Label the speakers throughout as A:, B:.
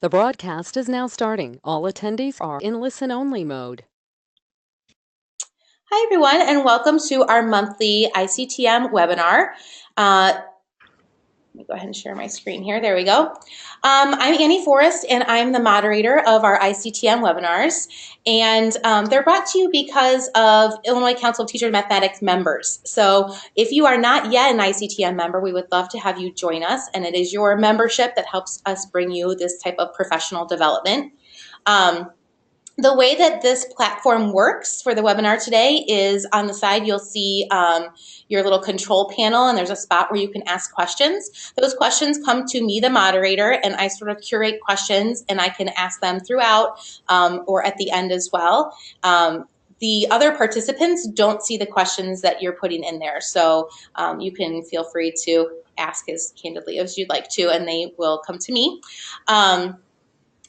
A: The broadcast is now starting. All attendees are in listen-only mode.
B: Hi, everyone, and welcome to our monthly ICTM webinar. Let me go ahead and share my screen here. There we go. I'm Annie Forrest, and I'm the moderator of our ICTM webinars. And they're brought to you because of Illinois Council of Teachers Mathematics members. So if you are not yet an ICTM member, we would love to have you join us. And it is your membership that helps us bring you this type of professional development. The way that this platform works for the webinar today is on the side you'll see your little control panel, and there's a spot where you can ask questions. Those questions come to me, the moderator, and I sort of curate questions, and I can ask them throughout or at the end as well. The other participants don't see the questions that you're putting in there, so you can feel free to ask as candidly as you'd like to, and they will come to me.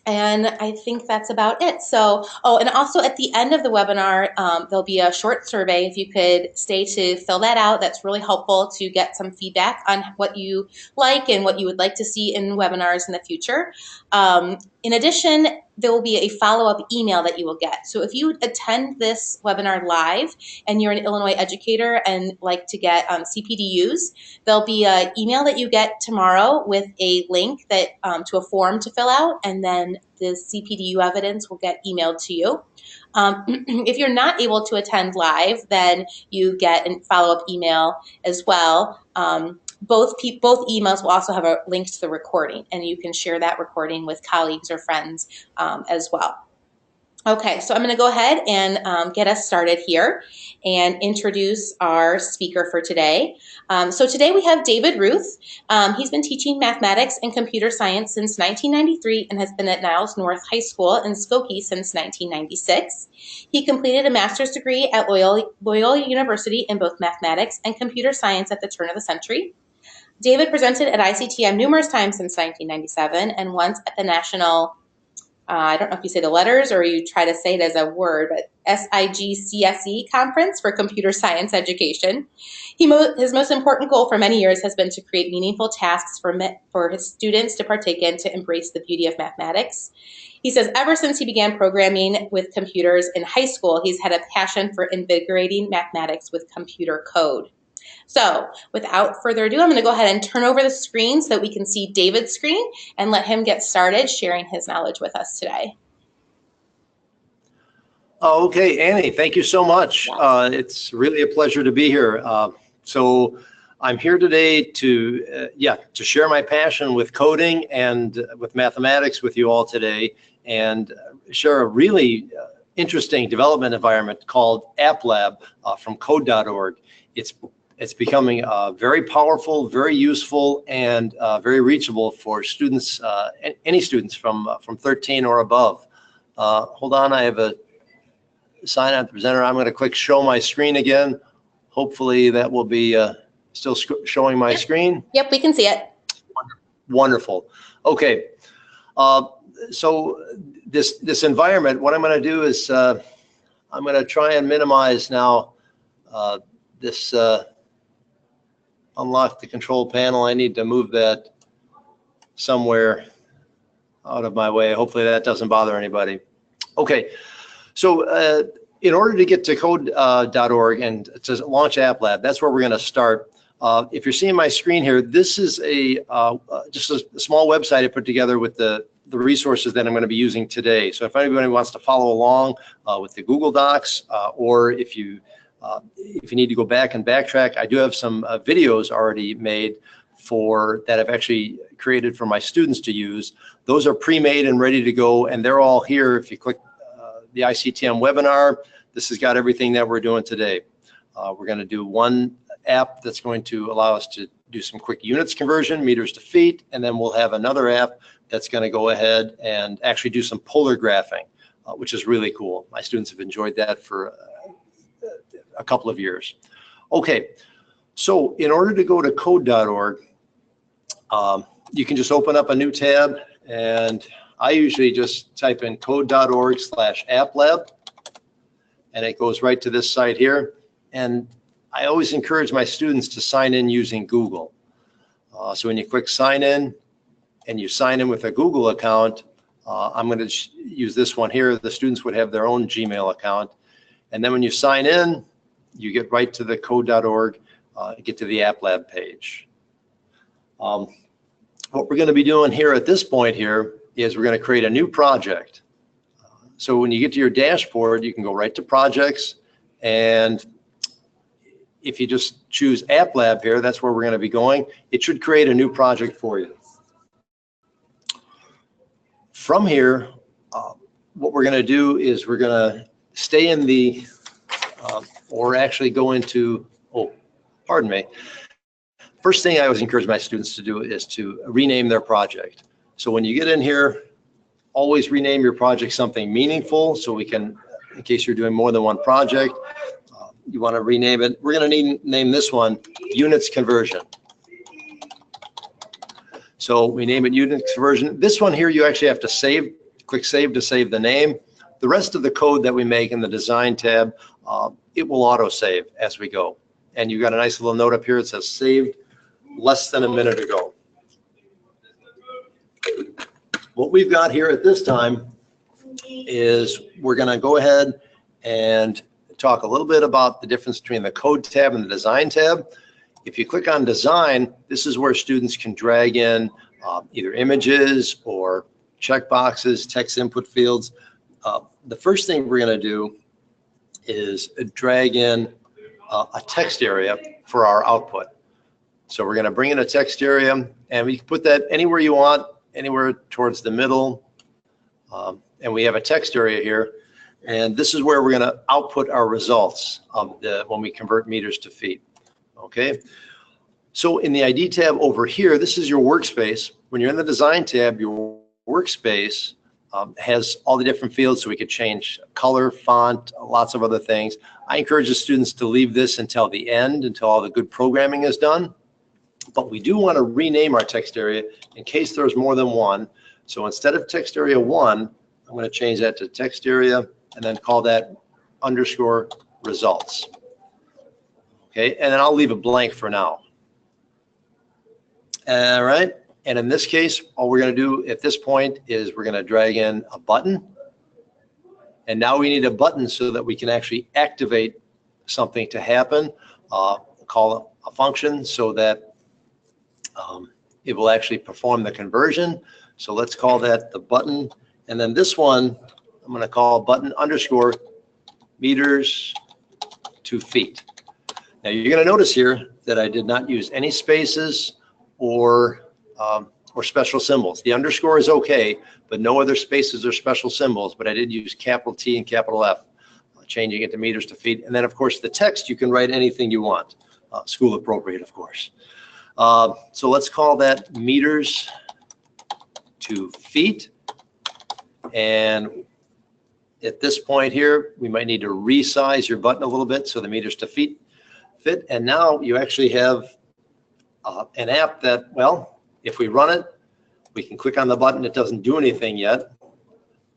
B: And I think that's about it. So, and also at the end of the webinar, there'll be a short survey. If you could stay to fill that out, that's really helpful to get some feedback on what you like and what you would like to see in webinars in the future. In addition, there will be a follow-up email that you will get. So if you attend this webinar live and you're an Illinois educator and like to get CPDUs, there'll be an email that you get tomorrow with a link that to a form to fill out, and then the CPDU evidence will get emailed to you. If you're not able to attend live, then you get a follow-up email as well. Both emails will also have a link to the recording, and you can share that recording with colleagues or friends as well. Okay, so I'm going to go ahead and get us started here and introduce our speaker for today. So today we have David Ruth. He's been teaching mathematics and computer science since 1993 and has been at Niles North High School in Skokie since 1996. He completed a master's degree at Loyola University in both mathematics and computer science at the turn of the century. David presented at ICTM numerous times since 1997 and once at the National, I don't know if you say the letters or you try to say it as a word, but SIGCSE Conference for Computer Science Education. His most important goal for many years has been to create meaningful tasks for his students to partake in to embrace the beauty of mathematics. He says ever since he began programming with computers in high school, he's had a passion for invigorating mathematics with computer code. So without further ado, I'm going to go ahead and turn over the screen so that we can see David's screen and let him get started sharing his knowledge with us today.
C: Okay, Annie, thank you so much.
B: Yes.
C: It's really a pleasure to be here. So I'm here today to share my passion with coding and with mathematics with you all today, and share a really interesting development environment called AppLab from code.org. It's becoming very powerful, very useful, and very reachable for students, any students from 13 or above. Hold on, I have a sign out the presenter. I'm going to click show my screen again. Hopefully that will be still showing my screen.
B: Yep, we can see it.
C: Wonderful. Okay. So this environment, what I'm going to do is I'm going to try and minimize now this unlock the control panel. I need to move that somewhere out of my way. Hopefully that doesn't bother anybody. Okay, so in order to get to code.org and to launch AppLab, that's where we're going to start. If you're seeing my screen here, this is just a small website I put together with the resources that I'm going to be using today. So if anybody wants to follow along with the Google Docs, or if you need to go back and backtrack, I do have some videos already made that I've actually created for my students to use. Those are pre-made and ready to go, and they're all here. If you click the ICTM webinar, this has got everything that we're doing today. We're going to do one app that's going to allow us to do some quick units conversion, meters to feet, and then we'll have another app that's going to go ahead and actually do some polar graphing, which is really cool. My students have enjoyed that for a couple of years. Okay, so in order to go to code.org, you can just open up a new tab, and I usually just type in code.org/AppLab, and it goes right to this site here. And I always encourage my students to sign in using Google. So when you click sign in and you sign in with a Google account, I'm going to use this one here. The students would have their own Gmail account. And then when you sign in, you get right to the code.org, get to the AppLab page. What we're going to be doing here at this point here is we're going to create a new project. So when you get to your dashboard, you can go right to projects, and if you just choose AppLab here, that's where we're going to be going. It should create a new project for you. From here, what we're going to do is we're going to stay in the, or actually go into, oh, pardon me. First thing I always encourage my students to do is to rename their project. So when you get in here, always rename your project something meaningful, so we can, in case you're doing more than one project, you want to rename it. We're going to name this one Units Conversion. So we name it Units Conversion. This one here, you actually have to save, click Save to save the name. The rest of the code that we make in the Design tab, it will auto-save as we go. And you got a nice little note up here. It says saved less than a minute ago. What we've got here at this time is we're going to go ahead and talk a little bit about the difference between the Code tab and the Design tab. If you click on Design, this is where students can drag in either images or checkboxes, text input fields. The first thing we're going to do is drag in a text area for our output. So we're going to bring in a text area, and we can put that anywhere you want, anywhere towards the middle. And we have a text area here. And this is where we're going to output our results of when we convert meters to feet. Okay. So in the ID tab over here, this is your workspace. When you're in the Design tab, your workspace has all the different fields, so we could change color, font, lots of other things. I encourage the students to leave this until the end, until all the good programming is done. But we do want to rename our text area in case there's more than one. So instead of text area 1, I'm going to change that to text area and then call that underscore results. Okay, and then I'll leave it blank for now. All right, and in this case, all we're going to do at this point is we're going to drag in a button. And now we need a button so that we can actually activate something to happen, call a function so that it will actually perform the conversion. So let's call that the button. And then this one, I'm going to call button underscore meters to feet. Now you're going to notice here that I did not use any spaces or special symbols. The underscore is okay, but no other spaces or special symbols, but I did use capital T and capital F, changing it to meters to feet. And then of course the text, you can write anything you want, school appropriate of course. So let's call that meters to feet. And at this point here, we might need to resize your button a little bit so the meters to feet fit. And now you actually have an app that, well, if we run it, we can click on the button. It doesn't do anything yet,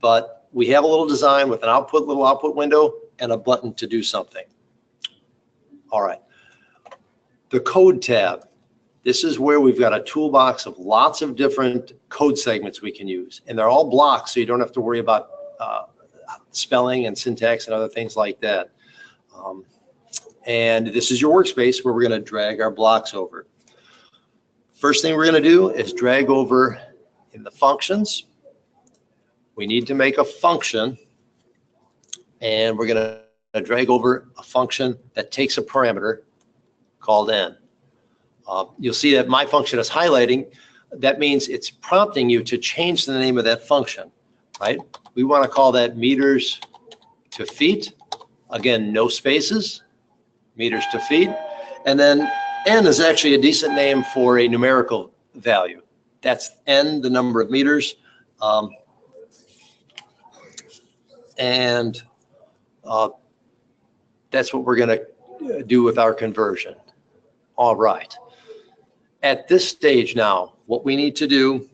C: but we have a little design with an little output window and a button to do something. All right. The Code tab. This is where we've got a toolbox of lots of different code segments we can use. And they're all blocks, so you don't have to worry about spelling and syntax and other things like that. And this is your workspace where we're going to drag our blocks over. First thing we're going to do is drag over in the functions. We need to make a function, and we're going to drag over a function that takes a parameter called n. You'll see that my function is highlighting. That means it's prompting you to change the name of that function, right? We want to call that meters to feet. Again, no spaces, meters to feet. And then n is actually a decent name for a numerical value. That's n, the number of meters. And that's what we're going to do with our conversion. All right. At this stage now, what we need to do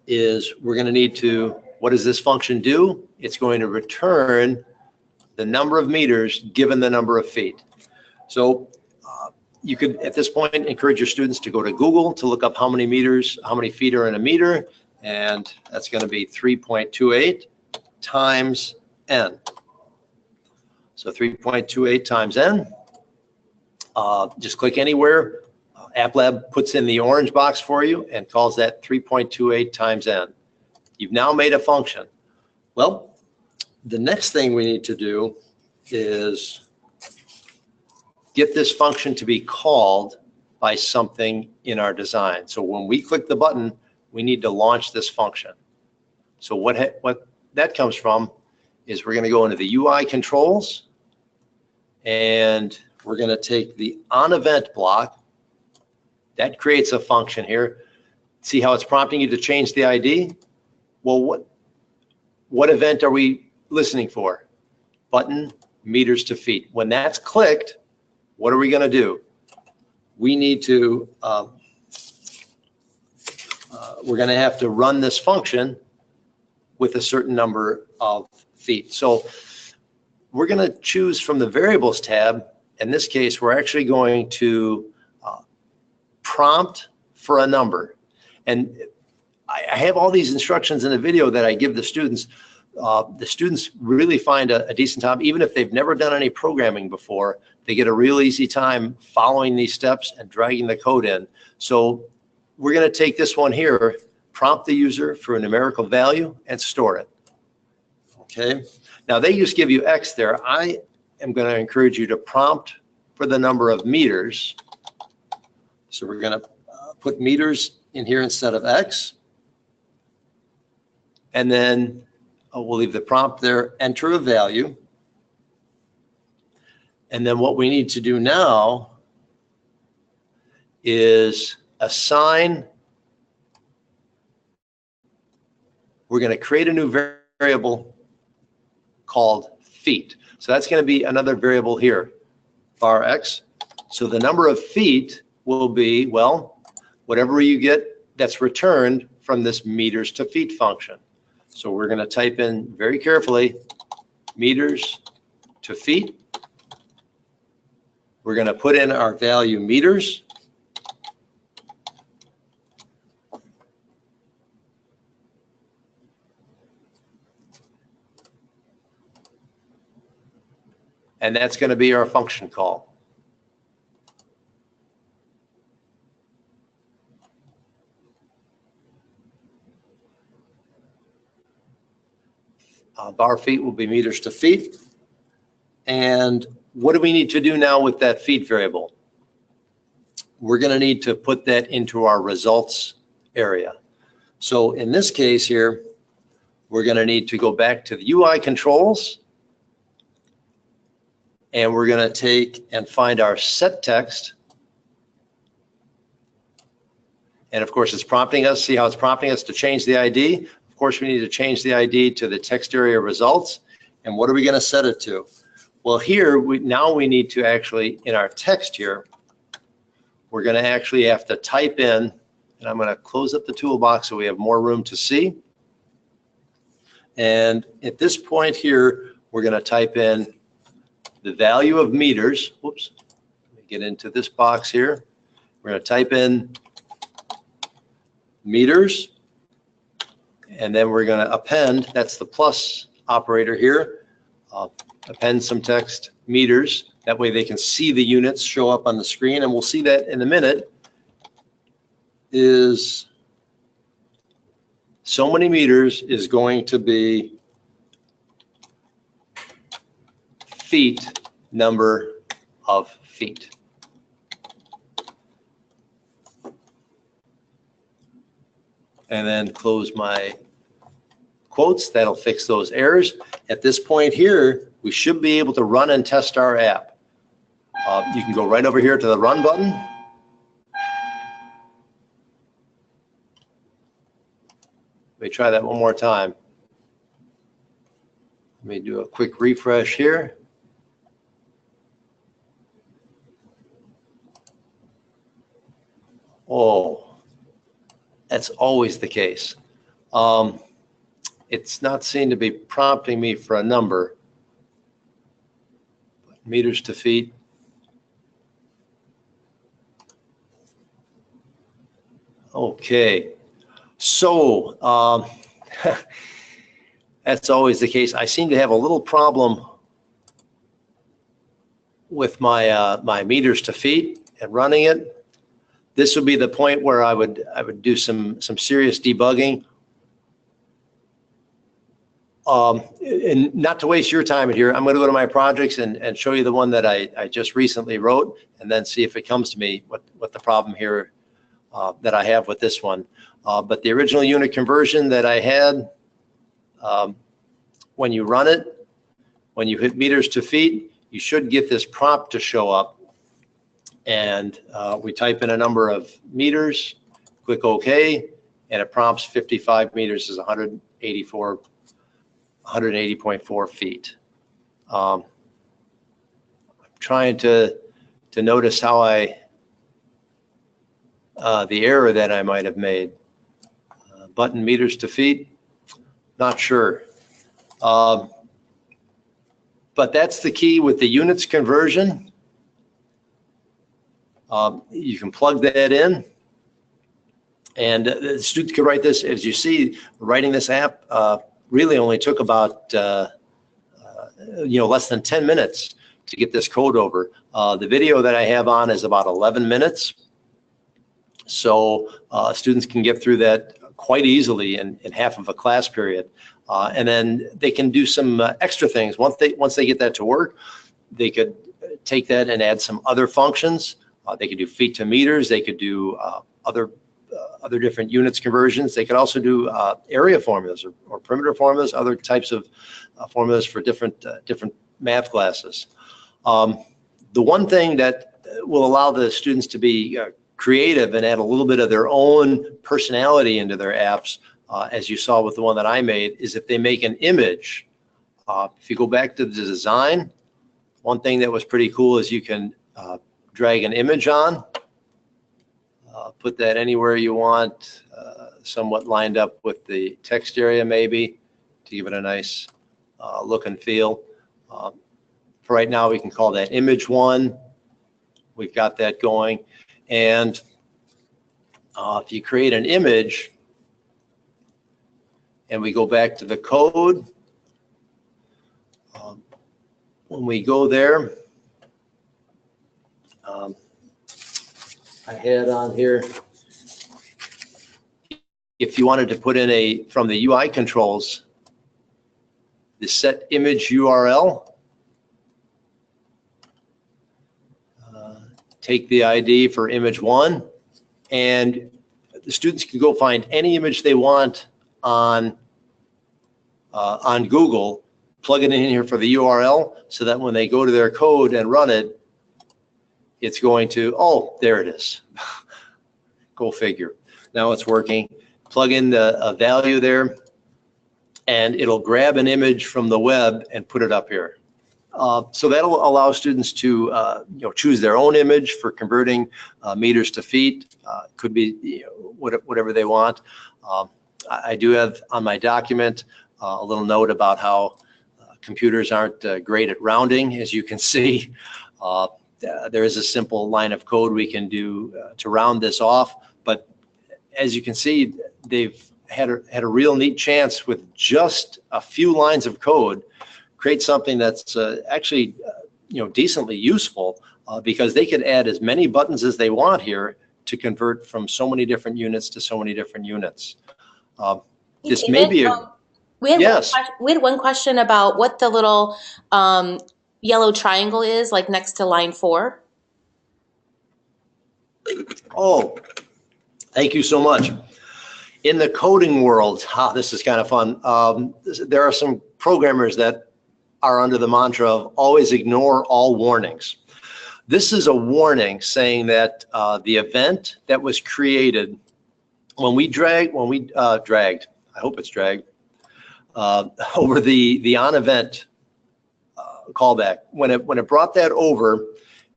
C: is we're going to need to, what does this function do? It's going to return the number of meters given the number of feet. So you could, at this point, encourage your students to go to Google to look up how many meters, how many feet are in a meter. and that's going to be 3.28 times n. So 3.28 times n. Just click anywhere. AppLab puts in the orange box for you and calls that 3.28 times n. You've now made a function. Well, the next thing we need to do is get this function to be called by something in our design. So when we click the button, we need to launch this function. So what that comes from is we're going to go into the UI controls, and we're going to take the onEvent block. That creates a function here. See how it's prompting you to change the ID? Well, what event are we listening for? Button meters to feet. When that's clicked, what are we going to do? We need to, we're going to have to run this function with a certain number of feet. So we're going to choose from the variables tab. In this case, we're actually going to prompt for a number. And I have all these instructions in the video that I give the students. The students really find a decent time, even if they've never done any programming before. They get a real easy time following these steps and dragging the code in. So we're going to take this one here, prompt the user for a numerical value and store it. Okay. Now they just give you X there. I am going to encourage you to prompt for the number of meters. So we're going to put meters in here instead of X. And then we'll leave the prompt there, enter a value. And then what we need to do now is assign. We're going to create a new variable called feet. So that's going to be another variable here, var x. So the number of feet will be, well, whatever you get that's returned from this meters to feet function. So we're going to type in very carefully meters to feet. We're going to put in our value meters. And that's going to be our function call. Bar feet will be meters to feet. And what do we need to do now with that feet variable? We're going to need to put that into our results area. So in this case here, we're going to need to go back to the UI controls, and we're going to take and find our set text. And of course, it's prompting us. See how it's prompting us to change the ID? Of course, we need to change the ID to the text area results. And what are we going to set it to? Well, here, now we need to actually, in our text here, we're going to actually have to type in, and I'm going to close up the toolbox so we have more room to see. And at this point here, we're going to type in the value of meters. Whoops, let me get into this box here. We're going to type in meters, and then we're going to append, that's the plus operator here, append some text, meters. That way they can see the units show up on the screen, and we'll see that in a minute. Is so many meters is going to be feet, number of feet. And then close my quotes. That'll fix those errors. At this point here, we should be able to run and test our app. You can go right over here to the run button. Let me try that one more time. Let me do a quick refresh here. Oh, that's always the case. It's not seen to be prompting me for a number. Meters to feet. Okay, So that's always the case. I seem to have a little problem with my my meters to feet and running it. This would be the point where I would do some serious debugging. And not to waste your time here, I'm going to go to my projects and show you the one that I just recently wrote, and then see if it comes to me what the problem here that I have with this one. But the original unit conversion that I had, when you run it, when you hit meters to feet, you should get this prompt to show up. And we type in a number of meters, click OK, and it prompts 55 meters is 180.4 feet. I'm trying to notice how the error that I might have made. Button meters to feet, not sure. But that's the key with the units conversion. You can plug that in, and the student can write this. As you see, writing this app really only took about less than 10 minutes to get this code over. The video that I have on is about 11 minutes, so students can get through that quite easily in half of a class period, and then they can do some extra things. Once they get that to work, they could take that and add some other functions. They could do feet to meters. They could do other different units conversions. They could also do area formulas or perimeter formulas, other types of formulas for different math classes. The one thing that will allow the students to be creative and add a little bit of their own personality into their apps, as you saw with the one that I made, is if they make an image. If you go back to the design, one thing that was pretty cool is you can drag an image on, put that anywhere you want, somewhat lined up with the text area maybe, to give it a nice look and feel. For right now, we can call that image 1. We've got that going. And if you create an image, and we go back to the code, when we go there, I had on here, if you wanted to put in from the UI controls, the set image URL, take the ID for image 1, and the students can go find any image they want on Google, plug it in here for the URL, so that when they go to their code and run it, it's going to, oh, there it is. Go figure. Now it's working. Plug in a value there, and it'll grab an image from the web and put it up here. So that'll allow students to choose their own image for converting meters to feet. Could be whatever they want. I do have on my document a little note about how computers aren't great at rounding, as you can see. There is a simple line of code we can do to round this off, but as you can see, they've had a real neat chance with just a few lines of code create something that's actually decently useful, because they could add as many buttons as they want here to convert from so many different units to so many different units. This may be a yes.
B: We had one question about what the little yellow triangle is, like next to line 4.
C: Oh, thank you so much. In the coding world, this is kind of fun. There are some programmers that are under the mantra of always ignore all warnings. This is a warning saying that the event that was created when we dragged, I hope it's dragged, over the on event callback. When it brought that over,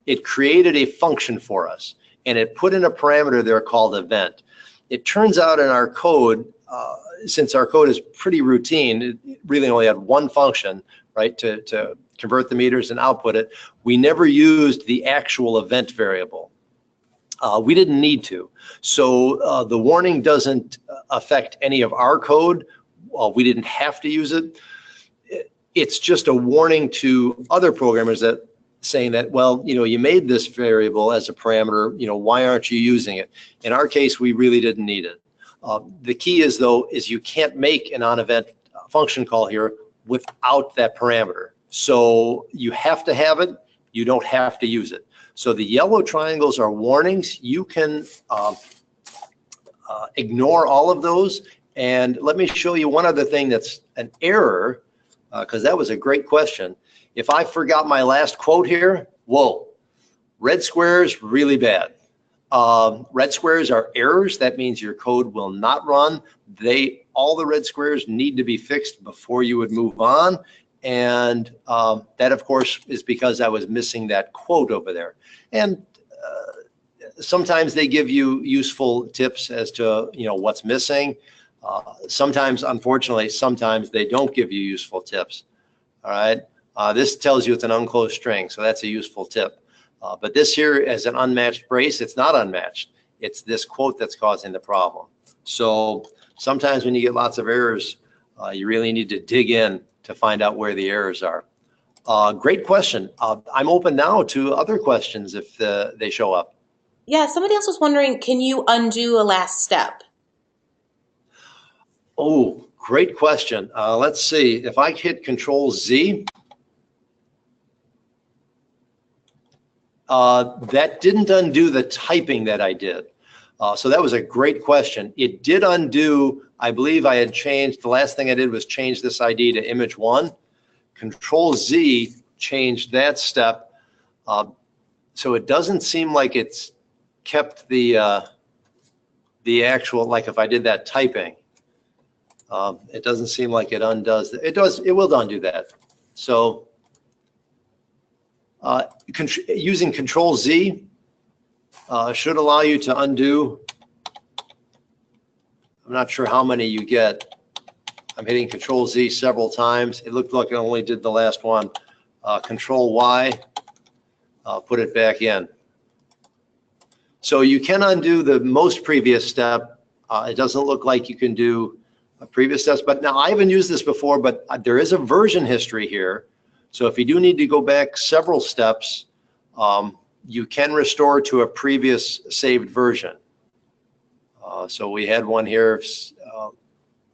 C: it created a function for us, and it put in a parameter there called event. It turns out in our code, since our code is pretty routine, it really only had one function, right, to convert the meters and output it. We never used the actual event variable. We didn't need to. So the warning doesn't affect any of our code. We didn't have to use it. It's just a warning to other programmers that saying that, well, you made this variable as a parameter, why aren't you using it? In our case, we really didn't need it. The key is, though, is you can't make an on-event function call here without that parameter. So you have to have it. You don't have to use it. So the yellow triangles are warnings. You can ignore all of those. And let me show you one other thing that's an error, because that was a great question. If I forgot my last quote here, whoa, red squares, really bad. Red squares are errors. That means your code will not run. All the red squares need to be fixed before you would move on. And that, of course, is because I was missing that quote over there. And sometimes they give you useful tips as to what's missing. Sometimes, unfortunately, sometimes they don't give you useful tips. All right. This tells you it's an unclosed string, so that's a useful tip. But this here is an unmatched brace. It's not unmatched. It's this quote that's causing the problem. So sometimes when you get lots of errors, you really need to dig in to find out where the errors are. Great question. I'm open now to other questions if they show up.
B: Yeah, somebody else was wondering, can you undo a last step?
C: Oh, great question. Let's see. If I hit Control Z, that didn't undo the typing that I did. So that was a great question. It did undo, I believe I had changed, the last thing I did was change this ID to image 1. Control Z changed that step. So it doesn't seem like it's kept the actual, like if I did that typing, it doesn't seem like it undoes. It will undo that. So using Control Z should allow you to undo. I'm not sure how many you get. I'm hitting Control Z several times. It looked like I only did the last one. Control Y, put it back in. So you can undo the most previous step. It doesn't look like you can do previous steps, but now I haven't used this before, but there is a version history here. So if you do need to go back several steps, you can restore to a previous saved version. So we had one here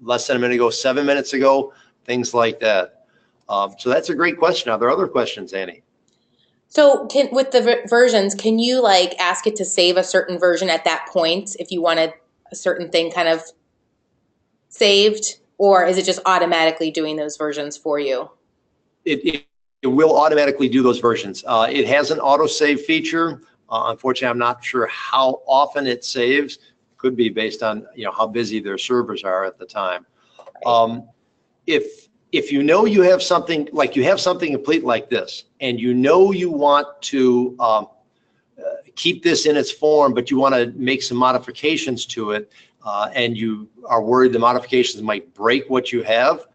C: less than a minute ago, 7 minutes ago, things like that. So that's a great question. Are there other questions, Annie?
B: So with the versions, can you ask it to save a certain version at that point if you wanted a certain thing kind of saved, or is it just automatically doing those versions for you?
C: It will automatically do those versions. It has an autosave feature. Unfortunately, I'm not sure how often it saves. Could be based on how busy their servers are at the time. Right. If you know you have something complete like this, and you want to keep this in its form, but you want to make some modifications to it, and you are worried the modifications might break what you have,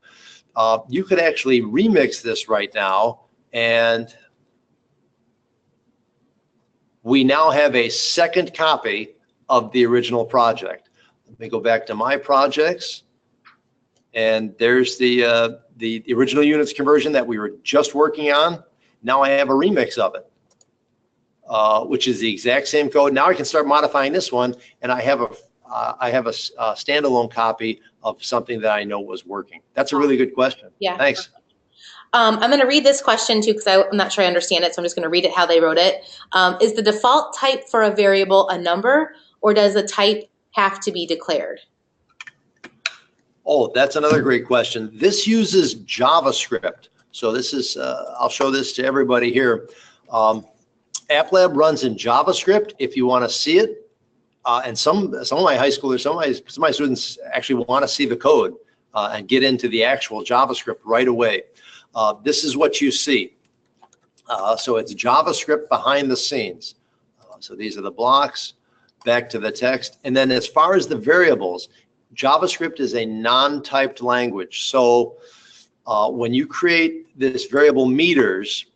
C: you could actually remix this right now, and we now have a second copy of the original project. Let me go back to my projects, and there's the original units conversion that we were just working on. Now I have a remix of it, which is the exact same code. Now I can start modifying this one, and I have a standalone copy of something that I know was working. That's a really good question.
B: Yeah.
C: Thanks.
B: I'm going to read this question too because I'm not sure I understand it, so I'm just going to read it how they wrote it. Is the default type for a variable a number, or does the type have to be declared?
C: Oh, that's another great question. This uses JavaScript. So this is, I'll show this to everybody here. AppLab runs in JavaScript if you want to see it. And some of my high schoolers, some of my students actually want to see the code and get into the actual JavaScript right away. This is what you see. So it's JavaScript behind the scenes. So these are the blocks, back to the text. And then as far as the variables, JavaScript is a non-typed language. So when you create this variable meters,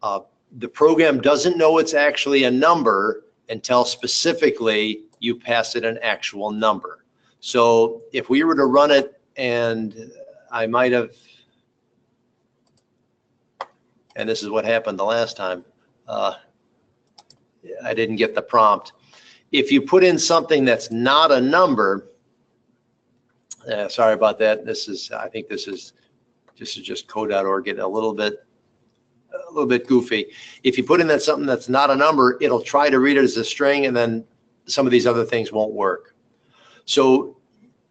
C: the program doesn't know it's actually a number until specifically you pass it an actual number. So if we were to run it, and I might have, and this is what happened the last time, I didn't get the prompt. If you put in something that's not a number, sorry about that. I think this is just code.org getting a little bit goofy. If you put in that something that's not a number, it'll try to read it as a string, and then some of these other things won't work. So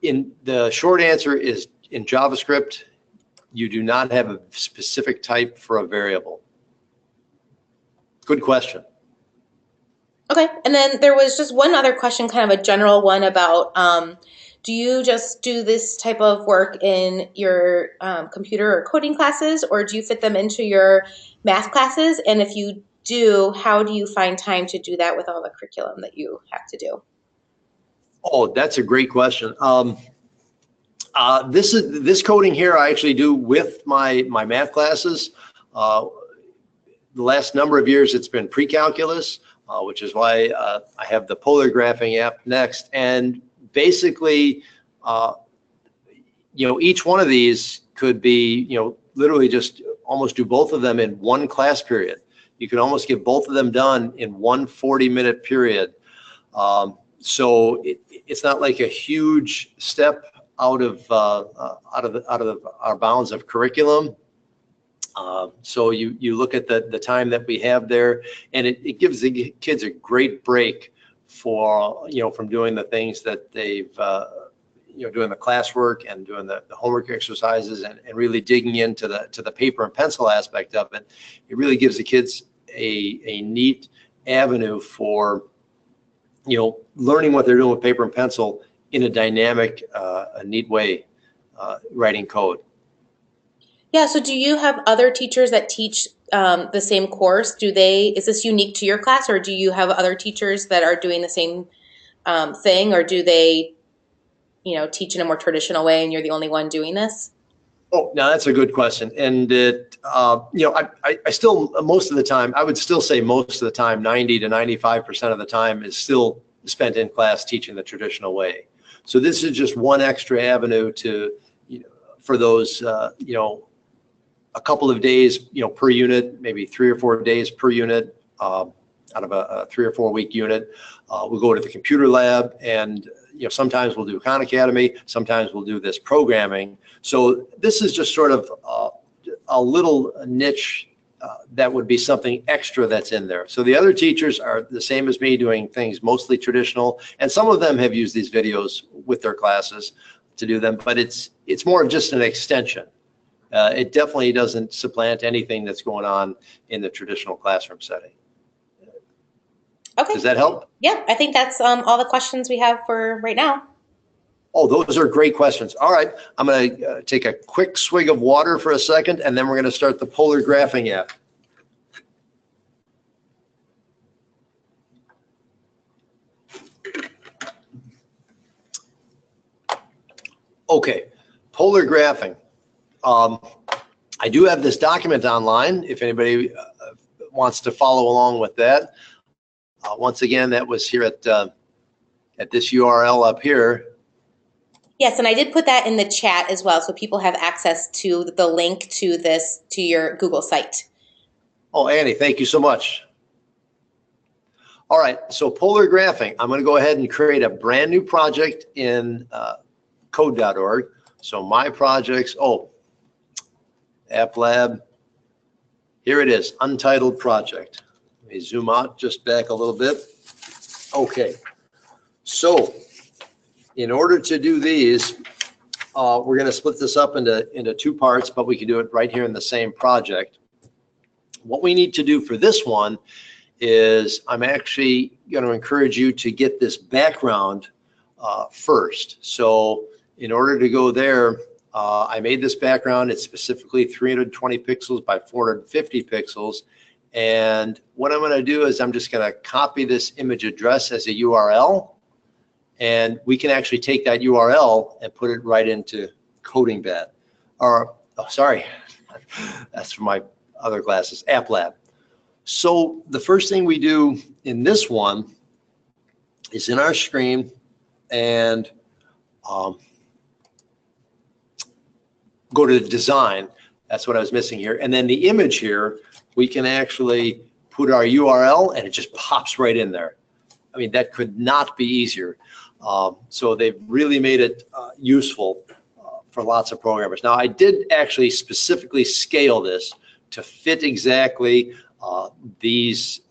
C: in the short answer is, in JavaScript, you do not have a specific type for a variable. Good question.
B: Okay, and then there was just one other question, kind of a general one about, do you just do this type of work in your computer or coding classes, or do you fit them into your math classes? And if you do, how do you find time to do that with all the curriculum that you have to do?
C: Oh, that's a great question. This coding here I actually do with my math classes. The last number of years it's been pre-calculus, which is why I have the polar graphing app next. And basically, each one of these could be, literally just almost do both of them in one class period. You can almost get both of them done in one 40-minute period. So it's not like a huge step out of our bounds of curriculum. So you look at the time that we have there, and it gives the kids a great break for from doing the things that they've doing the classwork and doing the homework exercises and really digging into the paper and pencil aspect of it. It really gives the kids a neat avenue for learning what they're doing with paper and pencil in a dynamic, a neat way, writing code.
B: Yeah, so do you have other teachers that teach the same course? Is this unique to your class, or do you have other teachers that are doing the same thing, or do they, teach in a more traditional way and you're the only one doing this?
C: Oh, now that's a good question. And I still, most of the time, I would still say most of the time, 90 to 95% of the time is still spent in class teaching the traditional way. So this is just one extra avenue to, for those, a couple of days, per unit, maybe 3 or 4 days per unit, out of a 3 or 4 week unit. We'll go to the computer lab, and sometimes we'll do Khan Academy, sometimes we'll do this programming. So this is just sort of a little niche that would be something extra that's in there. So the other teachers are the same as me, doing things mostly traditional, and some of them have used these videos with their classes to do them, but it's more of just an extension. It definitely doesn't supplant anything that's going on in the traditional classroom setting.
B: Okay.
C: Does that help?
B: Yeah, I think that's all the questions we have for right now.
C: Oh, those are great questions. All right, I'm going to take a quick swig of water for a second, and then we're going to start the polar graphing app. Okay, polar graphing. I do have this document online if anybody wants to follow along with that. Once again, that was here at this URL up here.
B: Yes, and I did put that in the chat as well, so people have access to the link to this, to your Google site.
C: Oh, Annie, thank you so much. All right, so polar graphing. I'm going to go ahead and create a brand new project in code.org. So my projects, AppLab. Here it is, untitled project. Let me zoom out just back a little bit. Okay, so in order to do these, we're going to split this up into 2 parts, but we can do it right here in the same project. What we need to do for this one is I'm actually going to encourage you to get this background first. So in order to go there, I made this background. It's specifically 320 pixels by 450 pixels. And what I'm going to do is I'm just going to copy this image address as a URL. And we can actually take that URL and put it right into CodingBat. Or, oh, sorry, that's for my other classes, AppLab. So the first thing we do in this one is in our screen, and go to design. That's what I was missing here. And then the image here, we can actually put our URL and it just pops right in there. I mean, that could not be easier. So they've really made it useful for lots of programmers. Now, I did actually specifically scale this to fit exactly these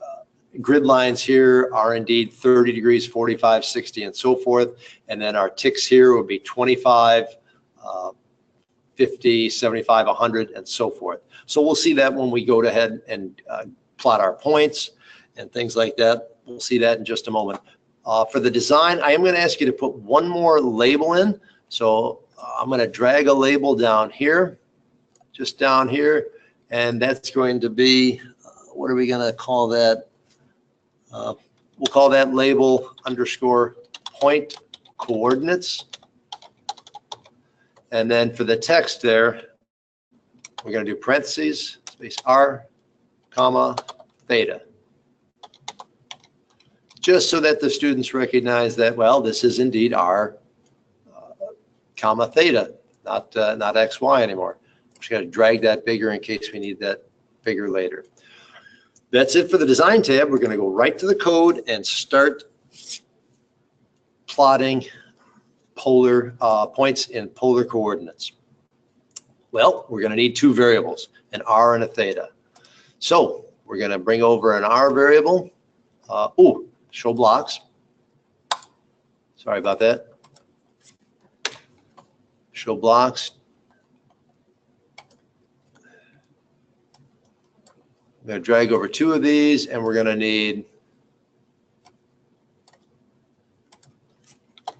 C: grid lines here are indeed 30 degrees, 45, 60, and so forth. And then our ticks here would be 25, 50, 75, 100, and so forth. So we'll see that when we go ahead and plot our points and things like that. We'll see that in just a moment. For the design, I am going to ask you to put one more label in. So I'm going to drag a label down here, just down here, and that's going to be, what are we going to call that? We'll call that label underscore point coordinates. And then for the text there, we're going to do parentheses, space R, comma, theta. Just so that the students recognize that, well, this is indeed R, comma, theta, not XY anymore. Just got to drag that bigger in case we need that bigger later. That's it for the design tab. We're going to go right to the code and start plotting polar points in polar coordinates. Well, we're going to need two variables, an R and a theta. So we're going to bring over an R variable. Show blocks. Sorry about that. Show blocks. I'm going to drag over two of these, and we're going to need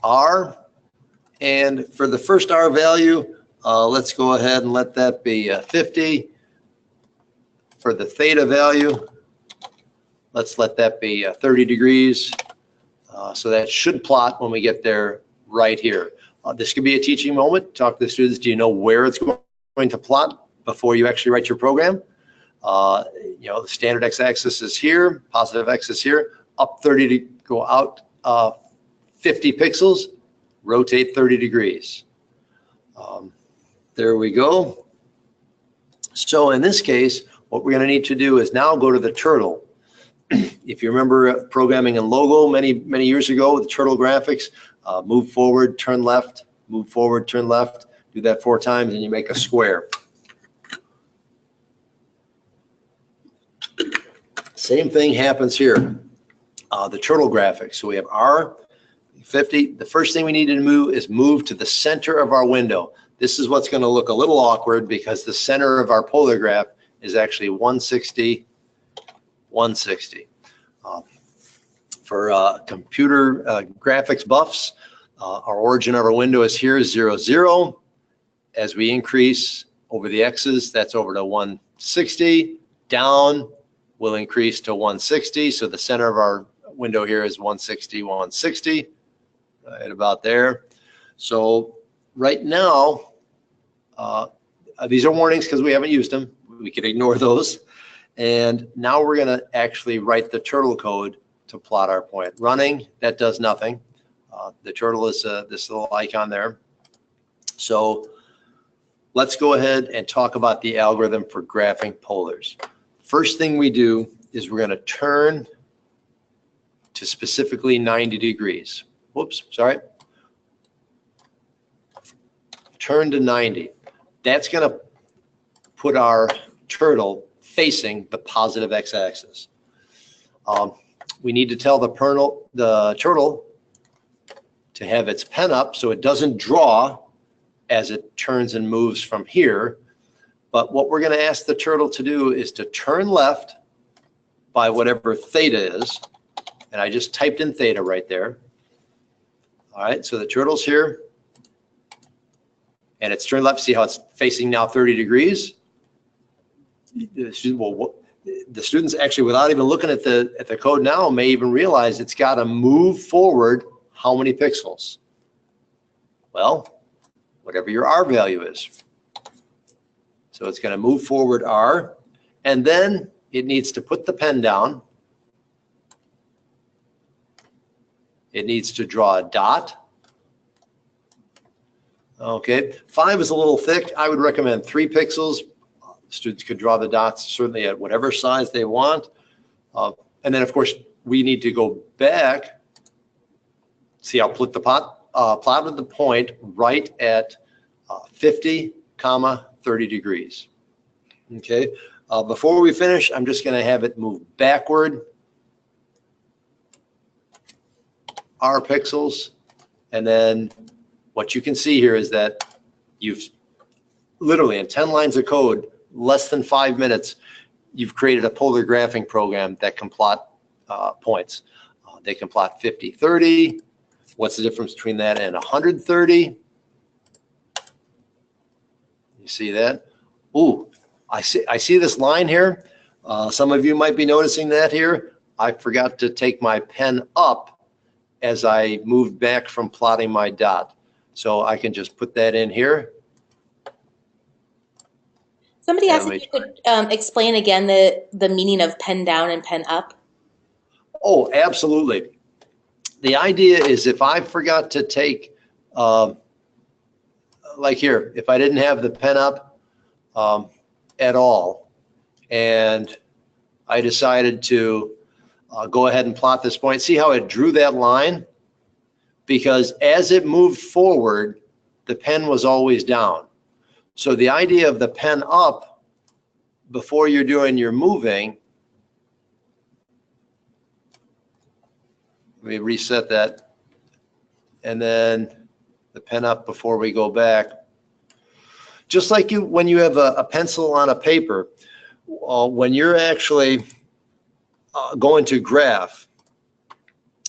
C: R. And for the first R value, let's go ahead and let that be 50. For the theta value, let's let that be 30 degrees. So that should plot when we get there right here. This could be a teaching moment. Talk to the students. Do you know where it's going to plot before you actually write your program? The standard x-axis is here, positive x is here, up 30 to go out 50 pixels, rotate 30 degrees. There we go. So in this case, what we're going to need to do is now go to the turtle. If you remember programming in Logo many years ago with turtle graphics, move forward, turn left, move forward, turn left, do that 4 times and you make a square. Same thing happens here. The turtle graphics. So we have R, 50. The first thing we need to move is move to the center of our window. This is what's going to look a little awkward because the center of our polar graph is actually 160, 160. For computer graphics buffs, our origin of our window is here, 0, 0. As we increase over the x's, that's over to 160. Down will increase to 160. So the center of our window here is 160, 160, right about there. So right now, these are warnings because we haven't used them. We can ignore those. And now we're going to actually write the turtle code to plot our point. Running, that does nothing. The turtle is this little icon there. So let's go ahead and talk about the algorithm for graphing polars. First thing we do is we're going to turn to specifically 90 degrees. Whoops, sorry. Turn to 90. That's going to put our turtle facing the positive x-axis. We need to tell the turtle to have its pen up so it doesn't draw as it turns and moves from here. But what we're going to ask the turtle to do is to turn left by whatever theta is. And I just typed in theta right there. All right, so the turtle's here. And it's turned left. See how it's facing now 30 degrees? The students actually, without even looking at the code now, may even realize it's got to move forward how many pixels? Well, whatever your R value is. So it's going to move forward R, and then it needs to put the pen down. It needs to draw a dot. Okay, 5 is a little thick. I would recommend 3 pixels. Students could draw the dots certainly at whatever size they want. And then, of course, we need to go back. See, I'll put the plot of the point right at 50, 30 degrees. Okay, before we finish, I'm just going to have it move backward R pixels, and then what you can see here is that you've literally in 10 lines of code, less than 5 minutes, you've created a polar graphing program that can plot points. They can plot 50, 30. What's the difference between that and 130? You see that? Ooh, I see this line here. Some of you might be noticing that here. I forgot to take my pen up as I moved back from plotting my dot. So I can just put that in here.
B: Somebody asked if you could explain again the meaning of pen down and pen up.
C: Oh, absolutely. The idea is if I forgot to take, like here, if I didn't have the pen up at all, and I decided to go ahead and plot this point, see how it drew that line? Because as it moved forward, the pen was always down. So the idea of the pen up before you're doing your moving, let me reset that, and then the pen up before we go back. Just like when you have a pencil on a paper, when you're actually going to graph,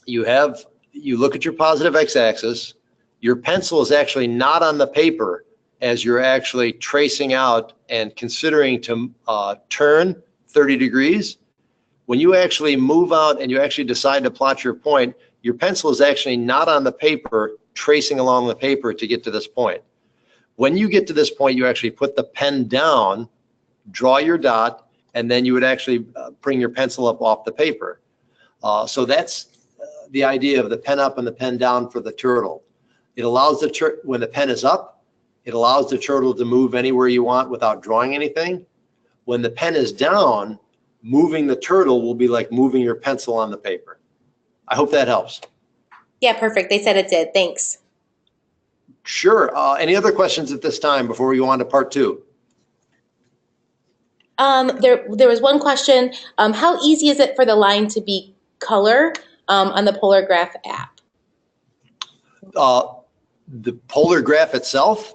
C: you look at your positive x-axis, your pencil is actually not on the paper as you're actually tracing out and considering to turn 30 degrees. When you actually move out and you actually decide to plot your point, your pencil is actually not on the paper, tracing along the paper to get to this point. When you get to this point, you actually put the pen down, draw your dot, and then you would actually bring your pencil up off the paper. So that's the idea of the pen up and the pen down for the turtle. It allows when the pen is up, it allows the turtle to move anywhere you want without drawing anything. When the pen is down, moving the turtle will be like moving your pencil on the paper. I hope that helps.
B: Yeah, perfect. They said it did. Thanks.
C: Sure. Any other questions at this time before we go on to part 2?
B: There was one question. How easy is it for the line to be color on the Polar Graph app?
C: The polar graph itself?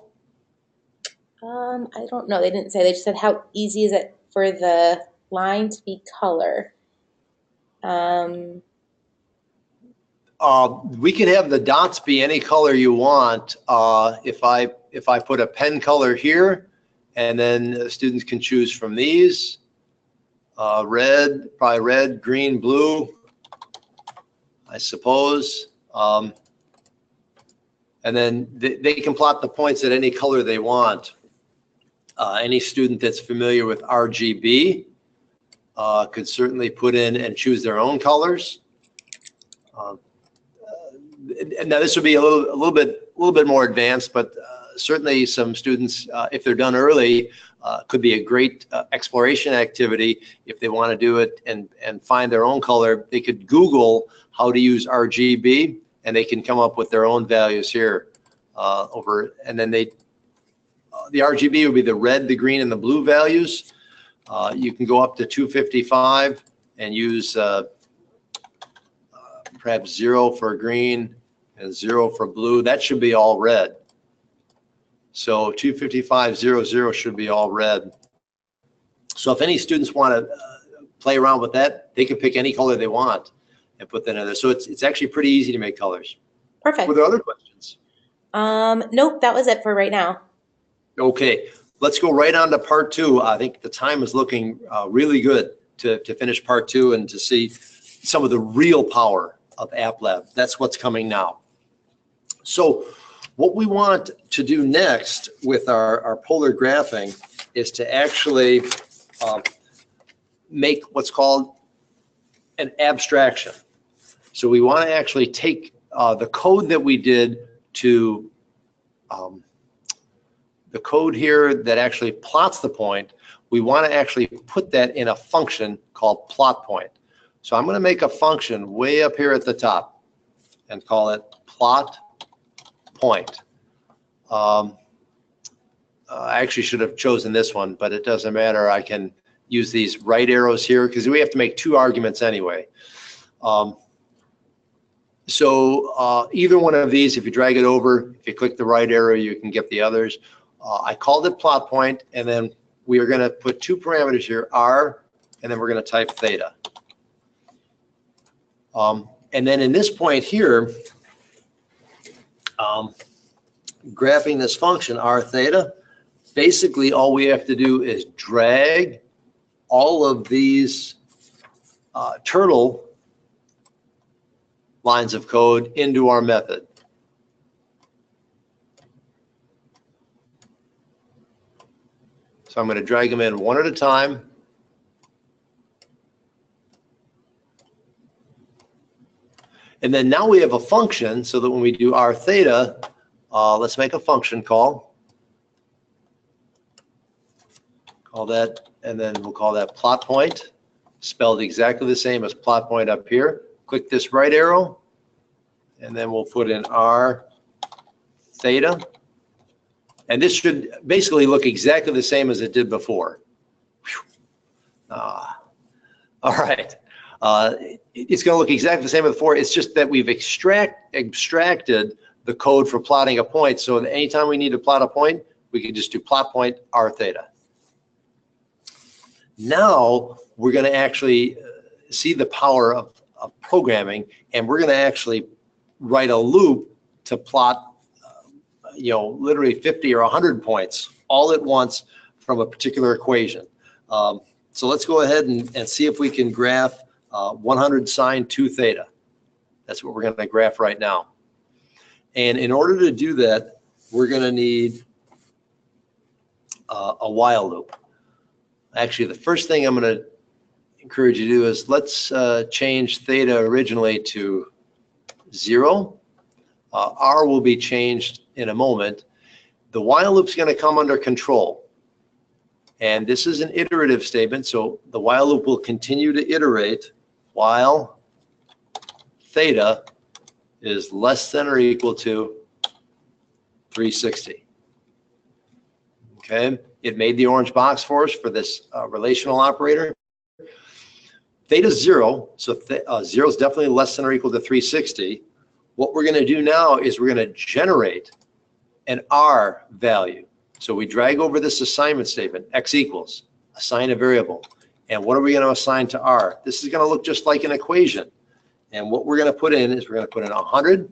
B: I don't know. They didn't say. They just said how easy is it for the line to be color.
C: We can have the dots be any color you want. If I put a pen color here, and then students can choose from these, red, probably red, green, blue, I suppose. And then they can plot the points at any color they want. Any student that's familiar with RGB could certainly put in and choose their own colors. Now this would be a little bit more advanced, but certainly some students, if they're done early, could be a great exploration activity. If they want to do it and find their own color, they could Google how to use RGB, and they can come up with their own values here. And then the RGB would be the red, the green, and the blue values. You can go up to 255 and use perhaps 0 for green and 0 for blue. That should be all red. So 255.00 should be all red. So if any students want to play around with that, they can pick any color they want and put that in there. So it's actually pretty easy to make colors.
B: Perfect.
C: Were there other questions?
B: Nope, that was it for right now.
C: Okay, let's go right on to part 2. I think the time is looking really good to finish part 2 and to see some of the real power of AppLab. That's what's coming now. So what we want to do next with our polar graphing is to actually make what's called an abstraction. So we want to actually take the code that we did to the code here that actually plots the point, we want to actually put that in a function called plot point. So I'm going to make a function way up here at the top and call it plot point. I actually should have chosen this one, but it doesn't matter. I can use these right arrows here because we have to make 2 arguments anyway. Either one of these, if you drag it over, if you click the right arrow, you can get the others. I called it plot point, and then we are going to put 2 parameters here, r, and then we're going to type theta. And then in this point here, graphing this function r theta, basically all we have to do is drag all of these turtle lines of code into our method. So I'm going to drag them in one at a time. And then now we have a function so that when we do r theta, let's make a function call. Call that, and then we'll call that plot point, spelled exactly the same as plot point up here. Click this right arrow, and then we'll put in r theta. And this should basically look exactly the same as it did before. All right. It's going to look exactly the same as before. It's just that we've extracted the code for plotting a point. So anytime we need to plot a point, we can just do plot point r theta. Now we're going to actually see the power of programming, and we're going to actually write a loop to plot literally 50 or 100 points all at once from a particular equation. So let's go ahead and see if we can graph 100 sine 2 theta. That's what we're going to graph right now. And in order to do that, we're going to need a while loop. Actually, the first thing I'm going to encourage you to do is let's change theta originally to 0. R will be changed in a moment. The while loop is going to come under control. And this is an iterative statement, so the while loop will continue to iterate while theta is less than or equal to 360. Okay, it made the orange box for us for this relational operator. Theta is 0, so 0 is definitely less than or equal to 360. What we're going to do now is we're going to generate an R value. So we drag over this assignment statement, x equals, assign a variable. And what are we going to assign to R? This is going to look just like an equation. And what we're going to put in is we're going to put in 100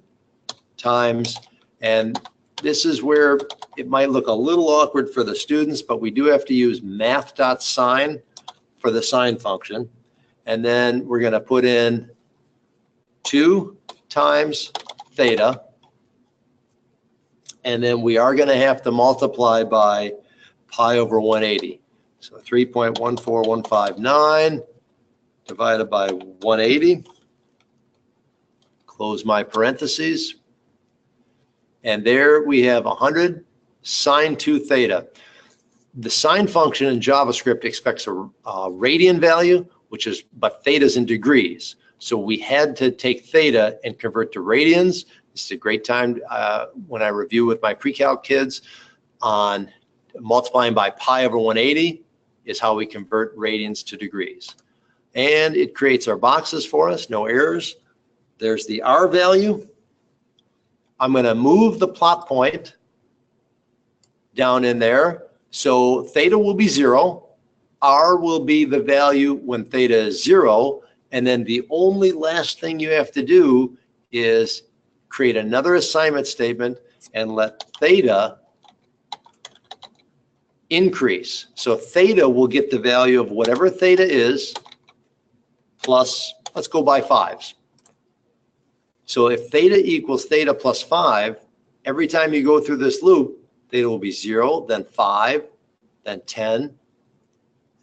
C: times, and this is where it might look a little awkward for the students, but we do have to use math.sine for the sine function. And then we're going to put in 2 times theta, and then we are going to have to multiply by pi over 180. So 3.14159 divided by 180. Close my parentheses. And there we have 100 sine 2 theta. The sine function in JavaScript expects a radian value, but theta's in degrees. So we had to take theta and convert to radians. This is a great time when I review with my pre-calc kids on multiplying by pi over 180 is how we convert radians to degrees. And it creates our boxes for us, no errors. There's the R value. I'm going to move the plot point down in there. So theta will be 0. R will be the value when theta is 0. And then the only last thing you have to do is create another assignment statement and let theta increase. So theta will get the value of whatever theta is plus, let's go by 5s. So if theta equals theta plus 5, every time you go through this loop, theta will be 0, then 5, then 10,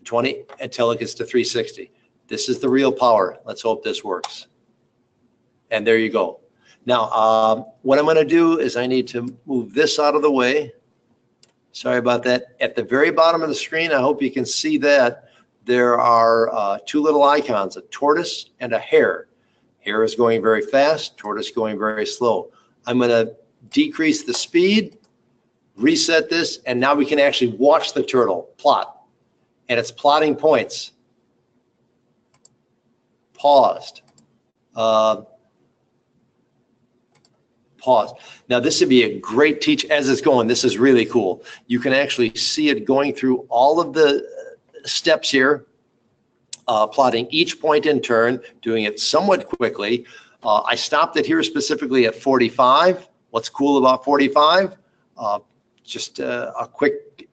C: 20, until it gets to 360. This is the real power. Let's hope this works. And there you go. Now, what I'm going to do is I need to move this out of the way. Sorry about that. At the very bottom of the screen, I hope you can see that there are two little icons, a tortoise and a hare. Hare is going very fast, tortoise going very slow. I'm going to decrease the speed, reset this, and now we can actually watch the turtle plot. And it's plotting points. Paused. Pause. Now this would be a great teach as it's going. This is really cool. You can actually see it going through all of the steps here, plotting each point in turn, doing it somewhat quickly. I stopped it here specifically at 45. What's cool about 45? Just a quick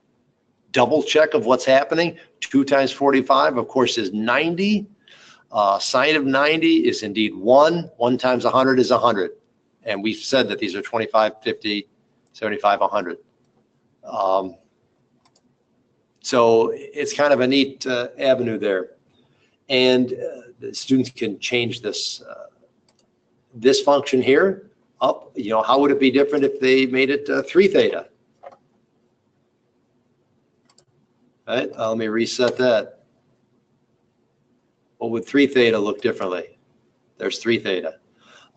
C: double check of what's happening. 2 times 45, of course, is 90. Sine of 90 is indeed 1. 1 times 100 is 100. And we've said that these are 25, 50, 75, 100. So it's kind of a neat avenue there. And the students can change this this function here up. You know, how would it be different if they made it 3 theta? All right, let me reset that. What would 3 theta look differently? There's 3 theta.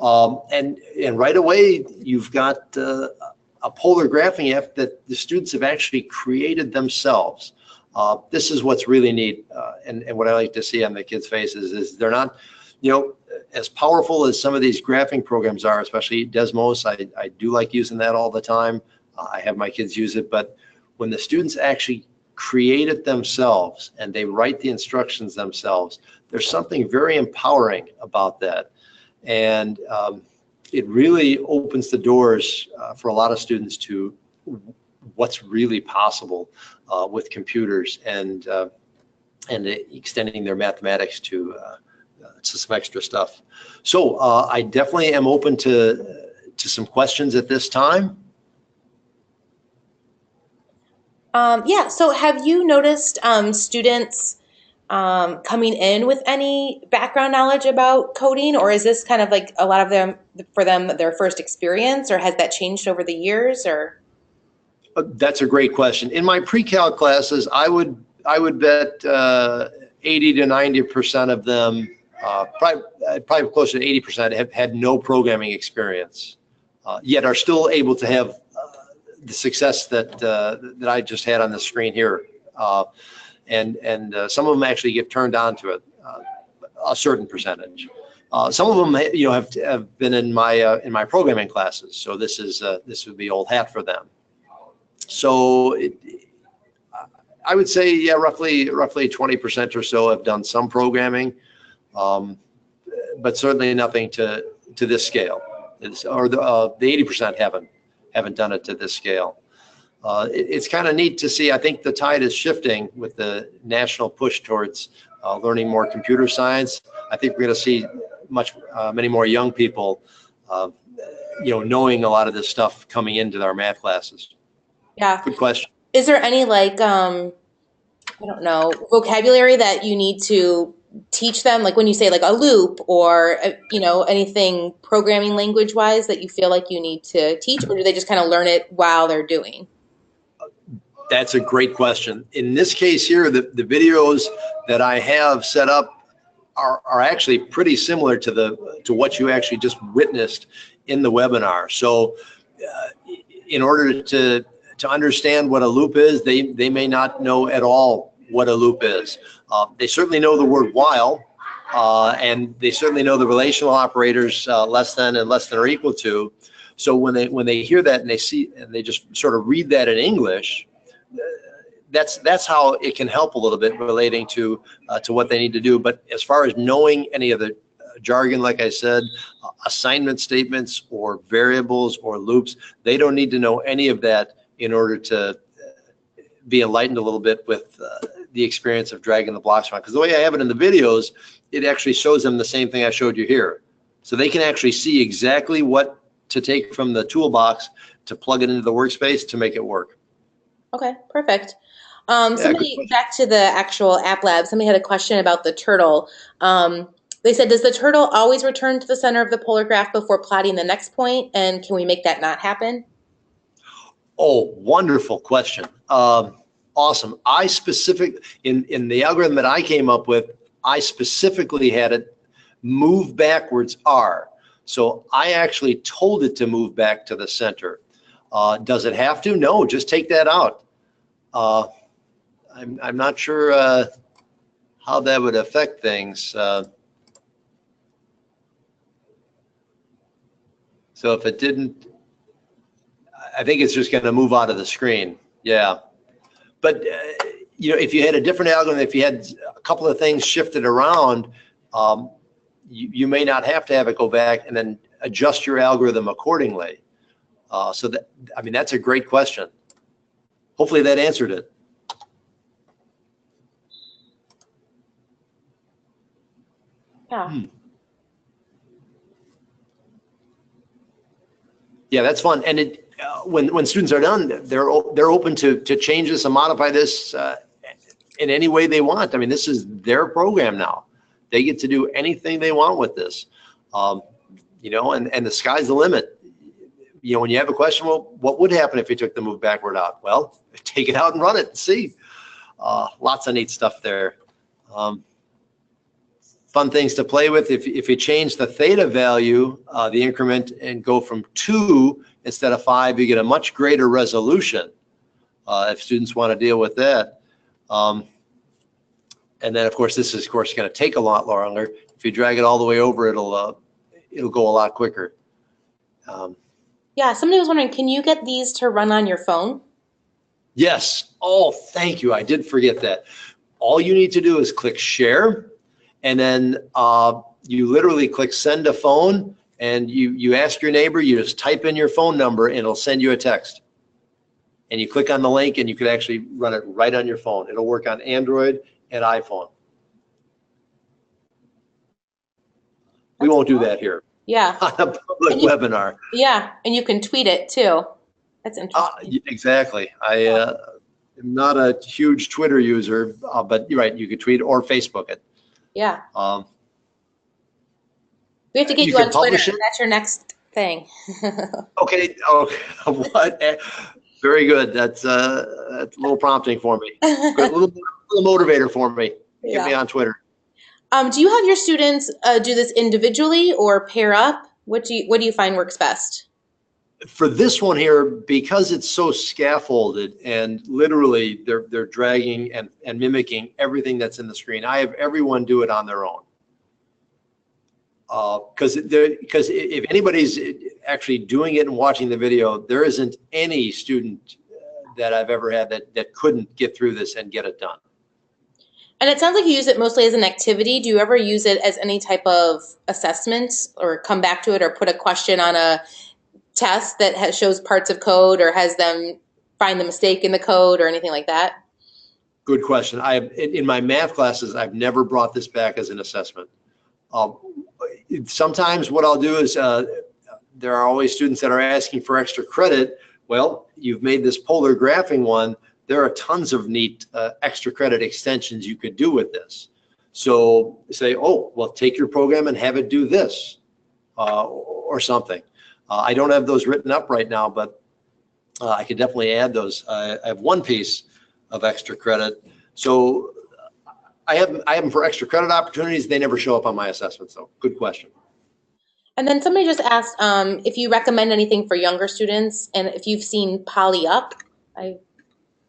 C: And right away, you've got a polar graphing app that the students have actually created themselves. This is what's really neat, and what I like to see on the kids' faces is they're not, you know, as powerful as some of these graphing programs are, especially Desmos. I do like using that all the time. I have my kids use it, but when the students actually create it themselves and they write the instructions themselves, there's something very empowering about that. And it really opens the doors for a lot of students to what's really possible with computers and extending their mathematics to some extra stuff. So I definitely am open to some questions at this time.
B: Yeah, so have you noticed students coming in with any background knowledge about coding, or is this kind of like a lot of them, for them, their first experience, or has that changed over the years? Or
C: That's a great question. In my pre-calc classes, I would bet 80 to 90% of them, probably closer to 80%, have had no programming experience, yet are still able to have the success that that I just had on the screen here. And some of them actually get turned on to it, a certain percentage. Some of them, you know, have been in my programming classes, so this would be old hat for them. So I would say, yeah, roughly 20% or so have done some programming, but certainly nothing to this scale. Or the 80% haven't done it to this scale. It's kind of neat to see. I think the tide is shifting with the national push towards learning more computer science. I think we're going to see many more young people, you know, knowing a lot of this stuff coming into our math classes.
B: yeah,
C: Good question.
B: is there any like I don't know, vocabulary that you need to teach them, like when you say like a loop or you know, anything programming language wise that you feel like you need to teach, or do they just kind of learn it while they're doing?
C: That's a great question. In this case here, the videos that I have set up are actually pretty similar to what you actually just witnessed in the webinar. So in order to understand what a loop is, they may not know at all what a loop is. They certainly know the word while, and they certainly know the relational operators less than and less than or equal to. So when they hear that and they see and they just sort of read that in English, that's how it can help a little bit relating to what they need to do. But as far as knowing any of the jargon, like I said, assignment statements or variables or loops, they don't need to know any of that in order to be enlightened a little bit with the experience of dragging the blocks around. Because the way I have it in the videos, it actually shows them the same thing I showed you here. So they can actually see exactly what to take from the toolbox to plug it into the workspace to make it work.
B: Okay, perfect.
C: Yeah,
B: Somebody, back to the actual AppLab, somebody had a question about the turtle. They said, does the turtle always return to the center of the polar graph before plotting the next point? And can we make that not happen?
C: Oh, wonderful question. Awesome. In the algorithm that I came up with, I specifically had it move backwards R. So I actually told it to move back to the center. Does it have to? No, just take that out. I'm not sure how that would affect things. So if it didn't, I think it's just going to move out of the screen. Yeah. But, if you had a different algorithm, if you had a couple of things shifted around, you may not have to have it go back and then adjust your algorithm accordingly. That's a great question. Hopefully that answered it.
B: Yeah.
C: Yeah, that's fun. And when students are done, they're open to change this and modify this in any way they want. I mean, this is their program now. They get to do anything they want with this. And the sky's the limit. When you have a question, well, what would happen if you took the move backward out? Well, take it out and run it and see. Lots of neat stuff there. Fun things to play with. If you change the theta value, the increment, and go from 2 instead of 5, you get a much greater resolution if students want to deal with that. And then, of course, this is, going to take a lot longer. If you drag it all the way over, it'll go a lot quicker.
B: Yeah, somebody was wondering, can you get these to run on your phone?
C: Yes. Oh, thank you. I did forget that. All you need to do is click share, and then you literally click send a phone, and you ask your neighbor, you just type in your phone number, and it'll send you a text. And you click on the link, and you can actually run it right on your phone. It'll work on Android and iPhone. We won't do that here.
B: Yeah.
C: On a public webinar.
B: Yeah, and you can tweet it too. That's interesting.
C: Exactly. I am not a huge Twitter user, but you're right. You could tweet or Facebook it.
B: Yeah. We have to get you on Twitter. That's your next thing.
C: Okay. What? Very good. That's a little prompting for me. Good. A little motivator for me. Get me on Twitter.
B: Do you have your students do this individually or pair up? What do you find works best?
C: For this one here, because it's so scaffolded and literally they're dragging and mimicking everything that's in the screen, I have everyone do it on their own. Because if anybody's actually doing it and watching the video, there isn't any student that I've ever had that couldn't get through this and get it done.
B: And it sounds like you use it mostly as an activity. Do you ever use it as any type of assessment or come back to it or put a question on a test that shows parts of code or has them find the mistake in the code or anything like that?
C: Good question. In my math classes, I've never brought this back as an assessment. Sometimes what I'll do is there are always students that are asking for extra credit. Well, you've made this polar graphing one. There are tons of neat extra credit extensions you could do with this. So say, oh, well, take your program and have it do this or something. I don't have those written up right now, but I could definitely add those. I have one piece of extra credit. So I have them for extra credit opportunities. They never show up on my assessment. So good question.
B: And then somebody just asked if you recommend anything for younger students and if you've seen Poly Up. I'm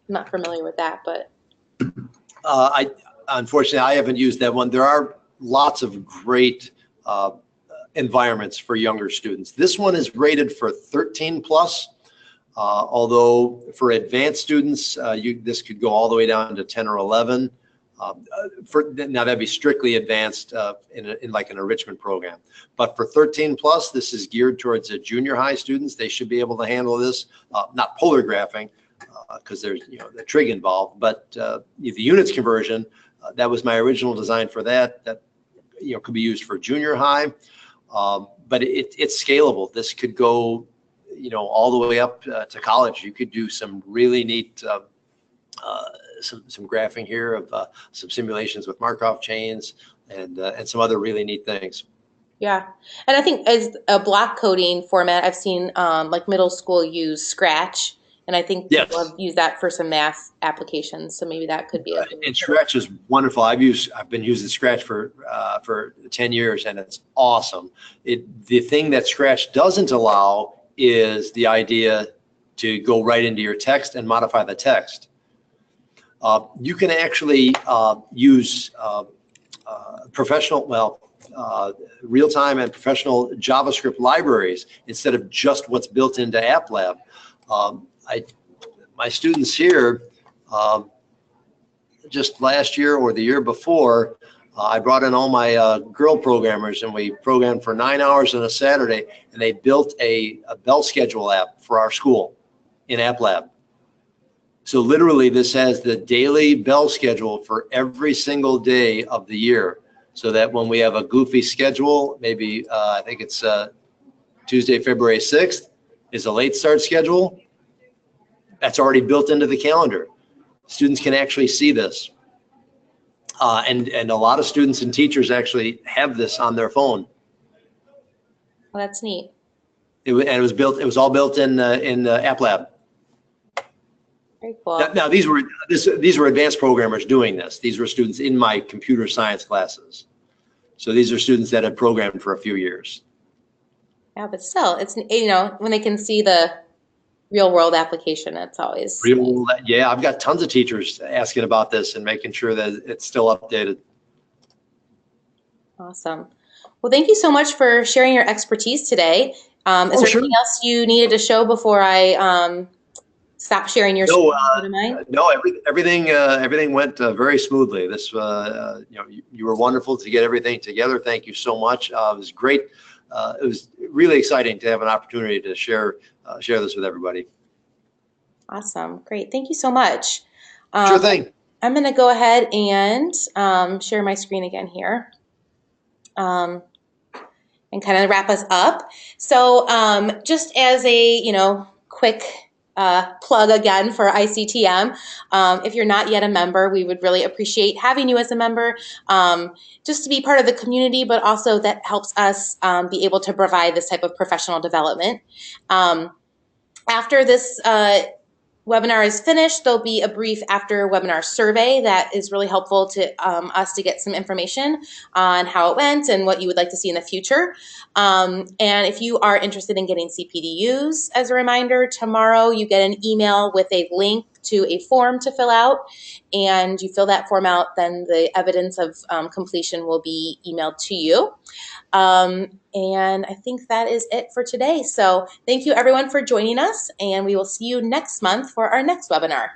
B: not familiar with that, but.
C: Unfortunately, I haven't used that one. There are lots of great environments for younger students. This one is rated for 13 plus, although for advanced students, this could go all the way down to 10 or 11. Now that'd be strictly advanced in like an enrichment program. But for 13 plus, this is geared towards the junior high students. They should be able to handle this, not polar graphing, because there's the trig involved, but the units conversion, that was my original design for that could be used for junior high, but it's scalable. This could go all the way up to college. You could do some really neat some graphing here of some simulations with Markov chains and some other really neat things.
B: Yeah, and I think as a block coding format, I've seen like middle school use Scratch, and I think people
C: Yes.
B: have used that for some math applications. So maybe that could be a
C: And Scratch is wonderful. I've been using Scratch for 10 years, and it's awesome. The thing that Scratch doesn't allow is the idea to go right into your text and modify the text. You can actually use real-time and professional JavaScript libraries instead of just what's built into AppLab. My students here, just last year or the year before, I brought in all my girl programmers, and we programmed for 9 hours on a Saturday, and they built a bell schedule app for our school in AppLab. So literally this has the daily bell schedule for every single day of the year, so that when we have a goofy schedule, maybe I think it's Tuesday, February 6th is a late start schedule. That's already built into the calendar. Students can actually see this. And a lot of students and teachers actually have this on their phone.
B: Well, that's neat.
C: It was all built in AppLab.
B: Very cool.
C: Now these were advanced programmers doing this. These were students in my computer science classes. So these are students that have programmed for a few years.
B: Yeah, but still, it's, you know, when they can see the real world application, it's always
C: Real, yeah, I've got tons of teachers asking about this and making sure that it's still updated.
B: awesome. Well, thank you so much for sharing your expertise today. Is there
C: Sure.
B: anything else you needed to show before I stop sharing your screen?
C: No, everything went very smoothly. This, you were wonderful to get everything together. Thank you so much. It was great. It was really exciting to have an opportunity to share this with everybody.
B: Awesome, great. Thank you so much.
C: Sure thing.
B: I'm going to go ahead and share my screen again here. And kind of wrap us up. So just as a quick plug again for ICTM, if you're not yet a member, we would really appreciate having you as a member, just to be part of the community, but also that helps us be able to provide this type of professional development. After this webinar is finished, there'll be a brief after webinar survey that is really helpful to us to get some information on how it went and what you would like to see in the future. And if you are interested in getting CPDUs, as a reminder, tomorrow you get an email with a link to a form to fill out, and you fill that form out, then the evidence of completion will be emailed to you. And I think that is it for today. So thank you everyone for joining us, and we will see you next month for our next webinar.